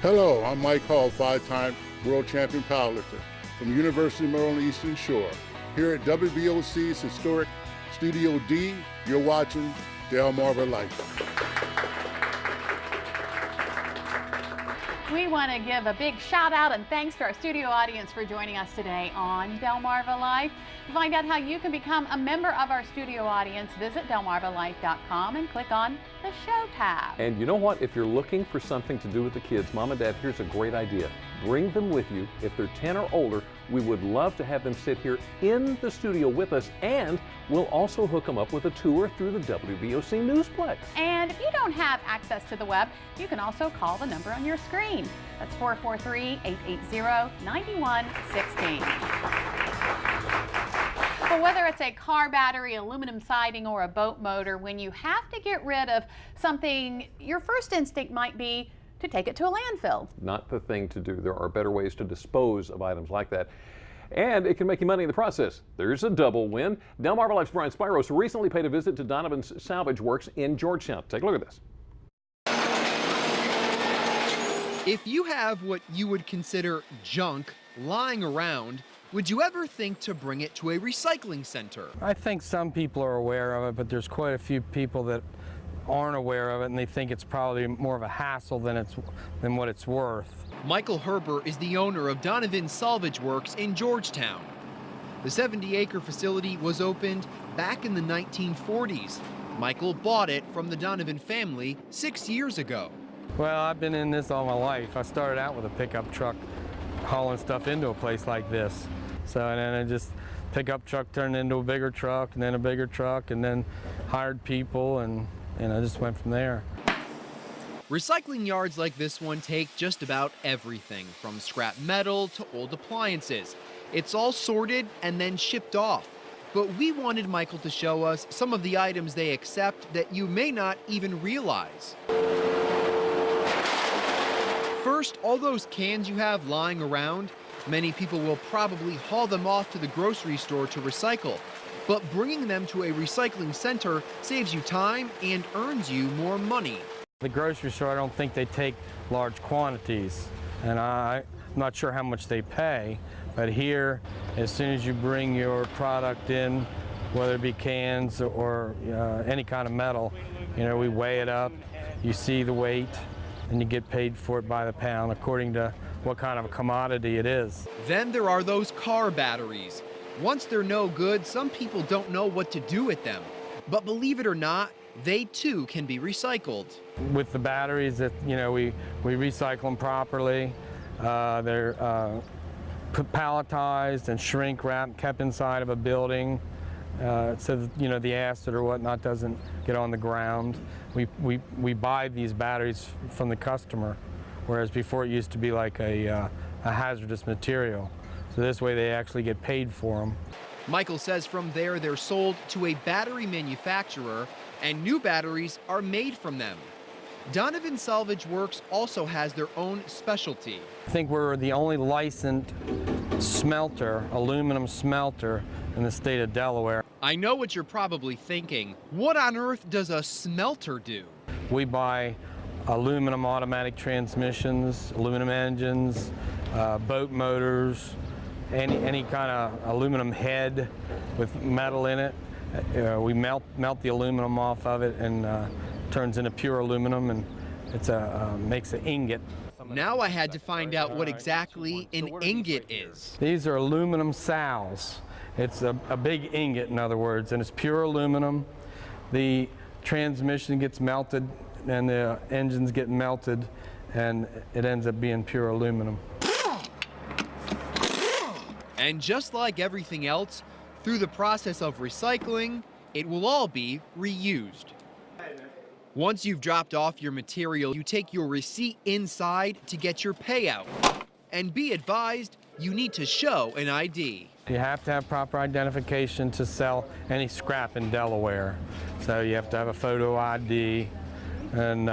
Hello, I'm Mike Hall, 5-time world champion powerlifter from the University of Maryland Eastern Shore. Here at WBOC's historic Studio D, you're watching Delmarva Life. We want to give a big shout out and thanks to our studio audience for joining us today on Delmarva Life. To find out how you can become a member of our studio audience, visit delmarvalife.com and click on the Show tab. And you know what? If you're looking for something to do with the kids, Mom and Dad, here's a great idea. Bring them with you. If they're 10 or older, we would love to have them sit here in the studio with us, and we'll also hook them up with a tour through the WBOC Newsplex. And if you don't have access to the web, you can also call the number on your screen. That's 443-880-9116. But whether it's a car battery, aluminum siding, or a boat motor, when you have to get rid of something, your first instinct might be to take it to a landfill. Not the thing to do. There are better ways to dispose of items like that. And it can make you money in the process. There's a double win. Delmarva Life's Brian Spiros recently paid a visit to Donovan's Salvage Works in Georgetown. Take a look at this. If you have what you would consider junk lying around, would you ever think to bring it to a recycling center? I think some people are aware of it, but there's quite a few people that aren't aware of it, and they think it's probably more of a hassle than what it's worth. Michael Herber is the owner of Donovan's Salvage Works in Georgetown. The 70-acre facility was opened back in the 1940s. Michael bought it from the Donovan family 6 years ago. Well, I've been in this all my life. I started out with a pickup truck hauling stuff into a place like this. So, and then I just pickup truck turned into a bigger truck, and then a bigger truck, and then hired people, and I just went from there. Recycling yards like this one take just about everything, from scrap metal to old appliances. It's all sorted and then shipped off. But we wanted Michael to show us some of the items they accept that you may not even realize. First, all those cans you have lying around, many people will probably haul them off to the grocery store to recycle. But bringing them to a recycling center saves you time and earns you more money. The grocery store, I don't think they take large quantities, and I'm not sure how much they pay, but here, as soon as you bring your product in, whether it be cans or any kind of metal, we weigh it up, you see the weight, and you get paid for it by the pound according to what kind of a commodity it is. Then there are those car batteries. Once they're no good, some people don't know what to do with them. But believe it or not, they too can be recycled. With the batteries, that we recycle them properly. They're palletized and shrink wrapped, kept inside of a building, so that, the acid or whatnot doesn't get on the ground. We buy these batteries from the customer, whereas before it used to be like a hazardous material. So this way they actually get paid for them. Michael says from there they're sold to a battery manufacturer, and new batteries are made from them. Donovan Salvage Works also has their own specialty. I think we're the only licensed smelter, aluminum smelter, in the state of Delaware. I know what you're probably thinking. What on earth does a smelter do? We buy aluminum automatic transmissions, aluminum engines, boat motors, any kind of aluminum head with metal in it. We melt the aluminum off of it, and turns into pure aluminum, and it's makes an ingot. Now I had to find out what exactly an ingot is. These are aluminum sows. It's a big ingot, in other words, and it's pure aluminum. The transmission gets melted, and the engines get melted, and it ends up being pure aluminum. And just like everything else, through the process of recycling, it will all be reused. Once you've dropped off your material, you take your receipt inside to get your payout. And be advised, you need to show an ID. You have to have proper identification to sell any scrap in Delaware. So you have to have a photo ID, and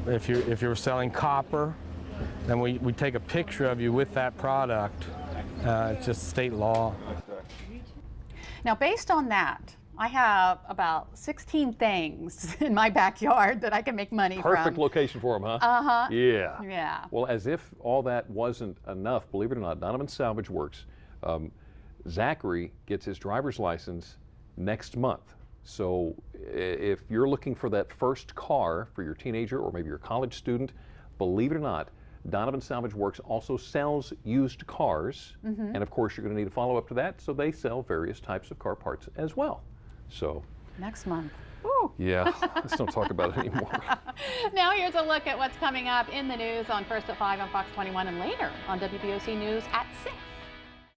if you're selling copper, then we take a picture of you with that product. It's just state law. Now, based on that, I have about 16 things in my backyard that I can make money from. Perfect location for them, huh? Uh-huh. Yeah. Yeah. Well, as if all that wasn't enough, believe it or not, Donovan Salvage Works. Zachary gets his driver's license next month. So if you're looking for that first car for your teenager or maybe your college student, believe it or not, Donovan Salvage Works also sells used cars. And of course, you're going to need a follow-up to that, so they sell various types of car parts as well. So Next month. Woo. yeah, let's don't talk about it anymore. Now here's a look at what's coming up in the news on First at 5 on Fox 21 and later on WBOC News at 6.